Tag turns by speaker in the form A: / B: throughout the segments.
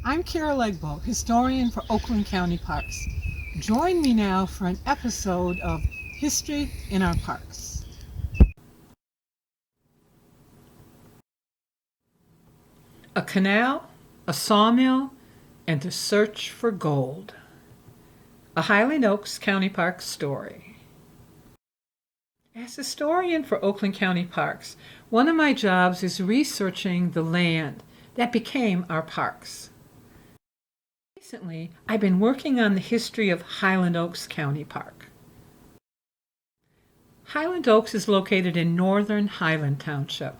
A: I'm Carol Egbo, historian for Oakland County Parks. Join me now for an episode of History in Our Parks. A canal, a sawmill, and the search for gold. A Highland Oaks County Park story. As historian for Oakland County Parks, one of my jobs is researching the land that became our parks. Recently, I've been working on the history of Highland Oaks County Park. Highland Oaks is located in northern Highland Township,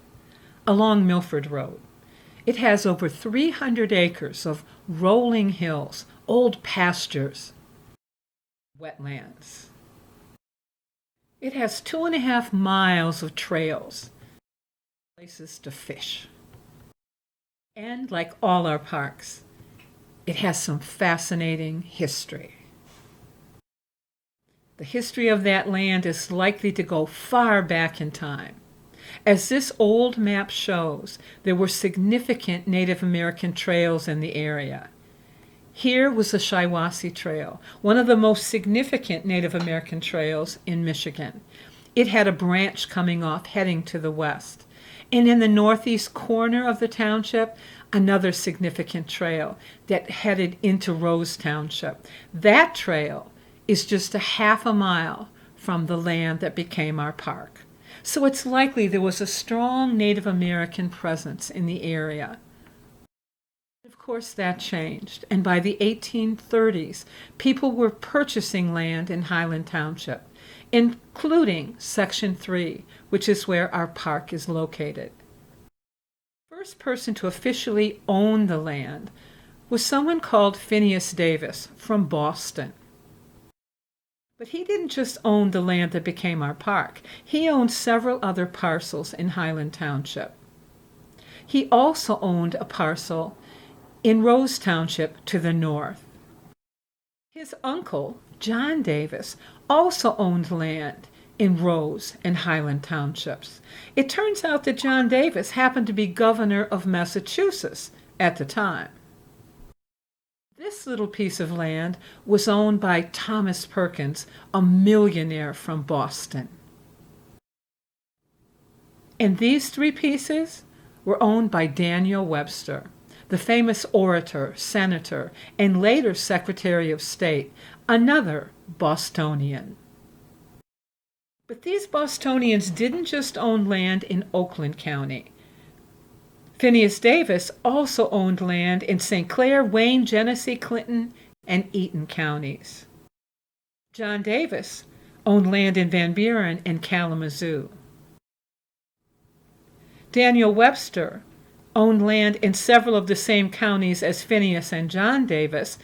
A: along Milford Road. It has over 300 acres of rolling hills, old pastures, wetlands. It has 2.5 miles of trails, places to fish. And like all our parks, it has some fascinating history. The history of that land is likely to go far back in time. As this old map shows, there were significant Native American trails in the area. Here was the Shiawassee Trail, one of the most significant Native American trails in Michigan. It had a branch coming off heading to the west. And in the northeast corner of the township, another significant trail that headed into Rose Township. That trail is just 1/2 mile from the land that became our park. So it's likely there was a strong Native American presence in the area. Of course, that changed, and by the 1830s, people were purchasing land in Highland Township, including Section 3, which is where our park is located. The first person to officially own the land was someone called Phineas Davis from Boston. But he didn't just own the land that became our park. He owned several other parcels in Highland Township. He also owned a parcel in Rose Township to the north. His uncle, John Davis, also owned land in Rose and Highland Townships. It turns out that John Davis happened to be governor of Massachusetts at the time. This little piece of land was owned by Thomas Perkins, a millionaire from Boston. And these 3 pieces were owned by Daniel Webster, the famous orator, senator, and later Secretary of State, another Bostonian. But these Bostonians didn't just own land in Oakland County. Phineas Davis also owned land in St. Clair, Wayne, Genesee, Clinton, and Eaton counties. John Davis owned land in Van Buren and Kalamazoo. Daniel Webster owned land in several of the same counties as Phineas and John Davis,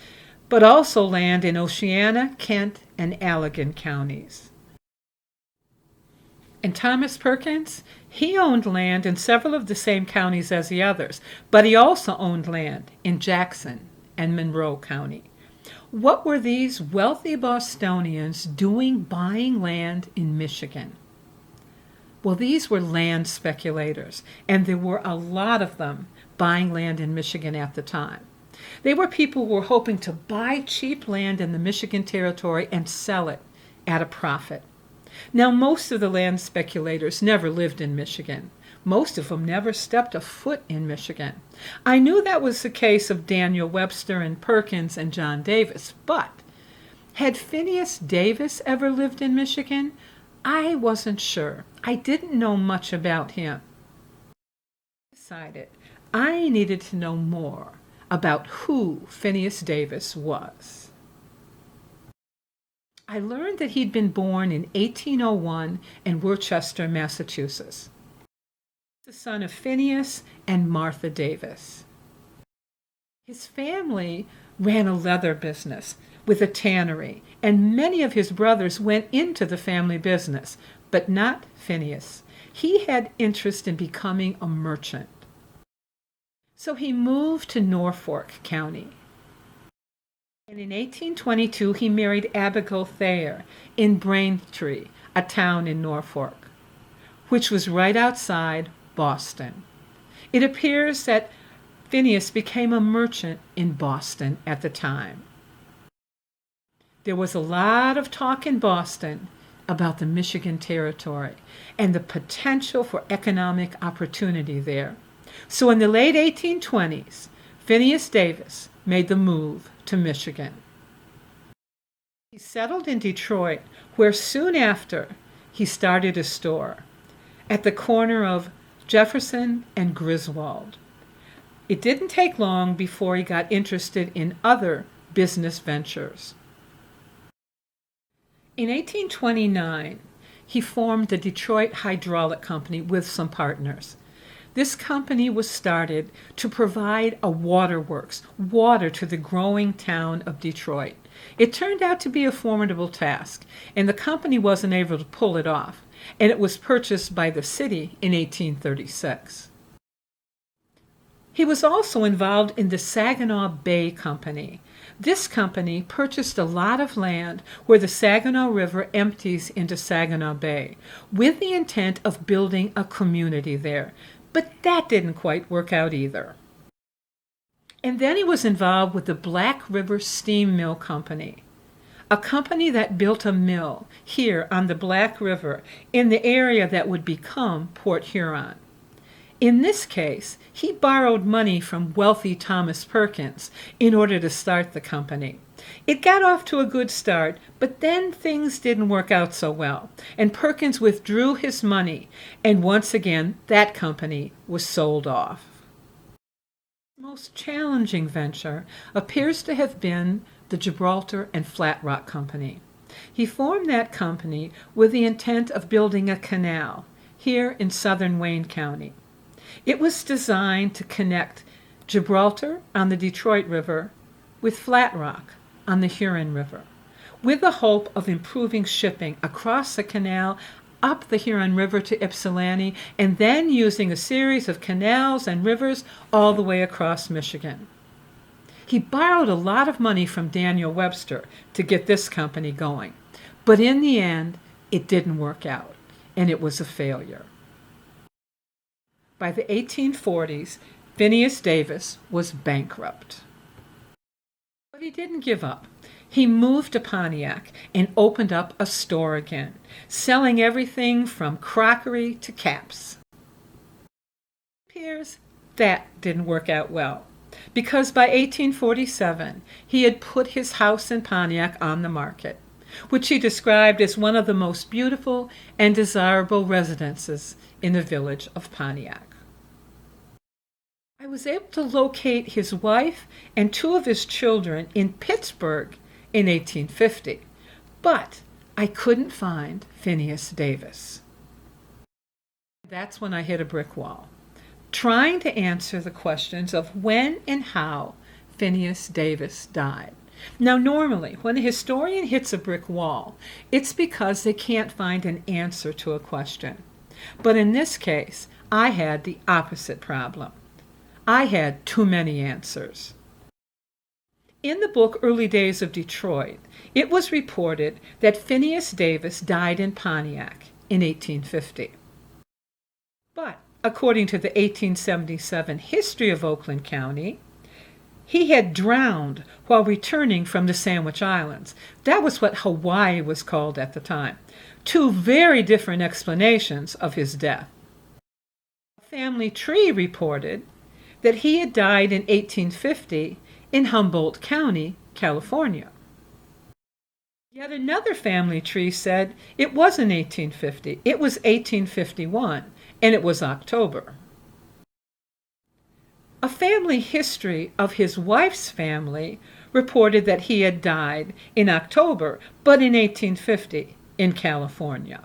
A: but also land in Oceana, Kent, and Allegan counties. And Thomas Perkins, he owned land in several of the same counties as the others, but he also owned land in Jackson and Monroe County. What were these wealthy Bostonians doing buying land in Michigan? Well, these were land speculators, and there were a lot of them buying land in Michigan at the time. They were people who were hoping to buy cheap land in the Michigan Territory and sell it at a profit. Now, most of the land speculators never lived in Michigan. Most of them never stepped a foot in Michigan. I knew that was the case of Daniel Webster and Perkins and John Davis, but had Phineas Davis ever lived in Michigan? I wasn't sure. I didn't know much about him. I decided I needed to know more about who Phineas Davis was. I learned that he'd been born in 1801 in Worcester, Massachusetts. The son of Phineas and Martha Davis. His family ran a leather business with a tannery, and many of his brothers went into the family business, but not Phineas. He had interest in becoming a merchant. So he moved to Norfolk County. And in 1822, he married Abigail Thayer in Braintree, a town in Norfolk, which was right outside Boston. It appears that Phineas became a merchant in Boston at the time. There was a lot of talk in Boston about the Michigan Territory and the potential for economic opportunity there. So in the late 1820s, Phineas Davis made the move to Michigan. He settled in Detroit, where soon after he started a store at the corner of Jefferson and Griswold. It didn't take long before he got interested in other business ventures. In 1829, he formed the Detroit Hydraulic Company with some partners. This company was started to provide a waterworks, water to the growing town of Detroit. It turned out to be a formidable task, and the company wasn't able to pull it off, and it was purchased by the city in 1836. He was also involved in the Saginaw Bay Company. This company purchased a lot of land where the Saginaw River empties into Saginaw Bay, with the intent of building a community there. But that didn't quite work out either. And then he was involved with the Black River Steam Mill Company, a company that built a mill here on the Black River in the area that would become Port Huron. In this case, he borrowed money from wealthy Thomas Perkins in order to start the company. It got off to a good start, but then things didn't work out so well, and Perkins withdrew his money, and once again, that company was sold off. The most challenging venture appears to have been the Gibraltar and Flat Rock Company. He formed that company with the intent of building a canal here in southern Wayne County. It was designed to connect Gibraltar on the Detroit River with Flat Rock on the Huron River, with the hope of improving shipping across the canal up the Huron River to Ypsilanti, and then using a series of canals and rivers all the way across Michigan. He borrowed a lot of money from Daniel Webster to get this company going, but in the end, it didn't work out, and it was a failure. By the 1840s, Phineas Davis was bankrupt. But he didn't give up. He moved to Pontiac and opened up a store again, selling everything from crockery to caps. It appears that didn't work out well, because by 1847 he had put his house in Pontiac on the market, which he described as one of the most beautiful and desirable residences in the village of Pontiac. I was able to locate his wife and two of his children in Pittsburgh in 1850, but I couldn't find Phineas Davis. That's when I hit a brick wall, trying to answer the questions of when and how Phineas Davis died. Now, normally, when a historian hits a brick wall, it's because they can't find an answer to a question. But in this case, I had the opposite problem. I had too many answers. In the book Early Days of Detroit, it was reported that Phineas Davis died in Pontiac in 1850. But according to the 1877 history of Oakland County, he had drowned while returning from the Sandwich Islands. That was what Hawaii was called at the time. Two very different explanations of his death. A family tree reported that he had died in 1850 in Humboldt County, California. Yet another family tree said it wasn't 1850, it was 1851, and it was October. A family history of his wife's family reported that he had died in October, but in 1850 in California.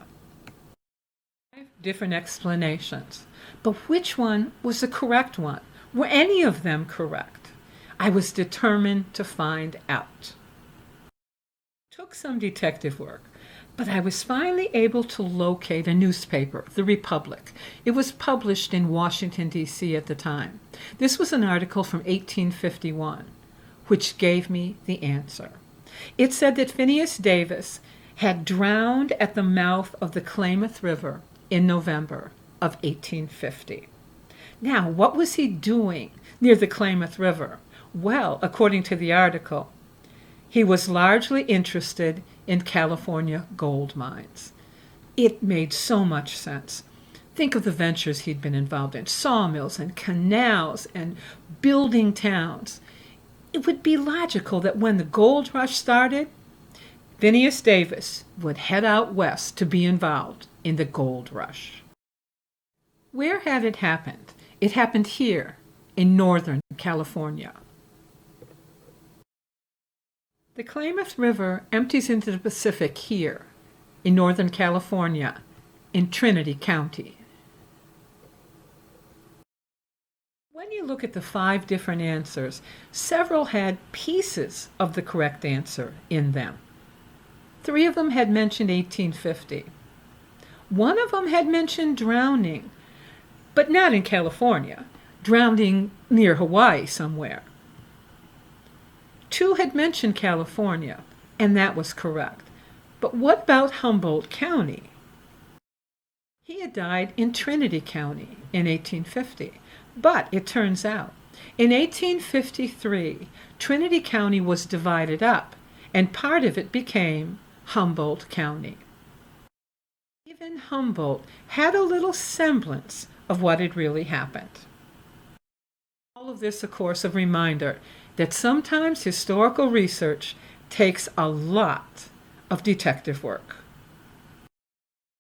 A: 5 different explanations, but which one was the correct one? Were any of them correct? I was determined to find out. It took some detective work, but I was finally able to locate a newspaper, The Republic. It was published in Washington, D.C. at the time. This was an article from 1851, which gave me the answer. It said that Phineas Davis had drowned at the mouth of the Klamath River in November of 1850. Now, what was he doing near the Klamath River? Well, according to the article, he was largely interested in California gold mines. It made so much sense. Think of the ventures he'd been involved in, sawmills and canals and building towns. It would be logical that when the gold rush started, Phineas Davis would head out west to be involved in the gold rush. Where had it happened? It happened here in Northern California. The Klamath River empties into the Pacific here in Northern California in Trinity County. When you look at the 5 different answers, several had pieces of the correct answer in them. 3 of them had mentioned 1850. 1 of them had mentioned drowning, but not in California, drowning near Hawaii somewhere. 2 had mentioned California, and that was correct. But what about Humboldt County? He had died in Trinity County in 1850. But it turns out, in 1853, Trinity County was divided up, and part of it became Humboldt County. Even Humboldt had a little semblance of what had really happened. All of this, of course, a reminder that sometimes historical research takes a lot of detective work.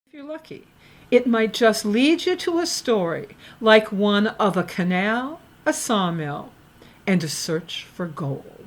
A: If you're lucky, it might just lead you to a story like one of a canal, a sawmill, and a search for gold.